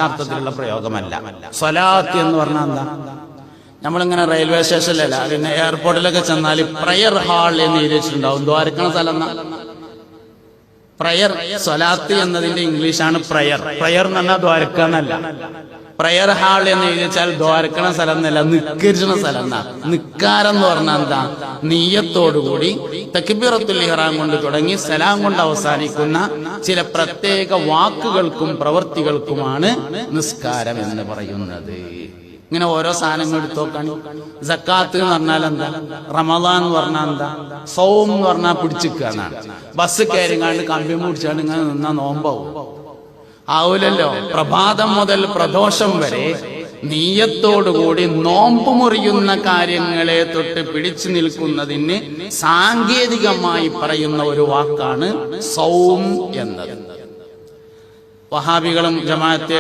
അർത്ഥത്തിലുള്ള പ്രയോഗമല്ല. സ്വലാത്ത് എന്ന് പറഞ്ഞാൽ എന്താ? നമ്മളിങ്ങനെ റെയിൽവേ സ്റ്റേഷനിലല്ല, പിന്നെ എയർപോർട്ടിലൊക്കെ ചെന്നാൽ പ്രയർ ഹാൾ എന്ന് എഴുതിയിട്ടുണ്ടാവും. ദ്വാരക്കണ സ്ഥലം പ്രയർ. സ്വലാത്ത് എന്നതിന്റെ ഇംഗ്ലീഷാണ് പ്രയർ. പ്രയർ എന്ന് പറഞ്ഞാൽ ദ്വാരക്കന്നല്ല. പ്രയർ ഹാൾ എന്ന് എഴുതിച്ചാൽ ദ്വാരക്കണ സ്ഥലം എന്നല്ല, നിക്കരിച്ച സ്ഥലം എന്നാ. നിക്കാരം എന്ന് പറഞ്ഞാൽ എന്താ? നീയത്തോടുകൂടി തക്ബീറത്തുൽ ഇഹ്റാം കൊണ്ട് തുടങ്ങി സലാം കൊണ്ട് അവസാനിക്കുന്ന ചില പ്രത്യേക വാക്കുകൾക്കും പ്രവൃത്തികൾക്കുമാണ് നിസ്കാരം എന്ന് പറയുന്നത്. ഇങ്ങനെ ഓരോ സാധനങ്ങൾ എടുത്തു നോക്കാണ്. സക്കാത്ത് എന്ന് പറഞ്ഞാൽ എന്താ? റമദാൻ എന്ന് പറഞ്ഞാൽ എന്താ? സൗം എന്ന് പറഞ്ഞാൽ പിടിച്ചിരിക്കുകയാണ്. ബസ് കയറിങ്ങാണ്ട് കമ്പി പിടിച്ചാണ്ട് ഇങ്ങനെ നിന്നാ നോമ്പാവും ആവൂലല്ലോ. പ്രഭാതം മുതൽ പ്രദോഷം വരെ നീയത്തോടുകൂടി നോമ്പ് മുറിയുന്ന കാര്യങ്ങളെ തൊട്ട് പിടിച്ചു നിൽക്കുന്നതിന് സാങ്കേതികമായി പറയുന്ന ഒരു വാക്കാണ് സൗം എന്നത്. വഹാബികളും ജമാഅത്തെ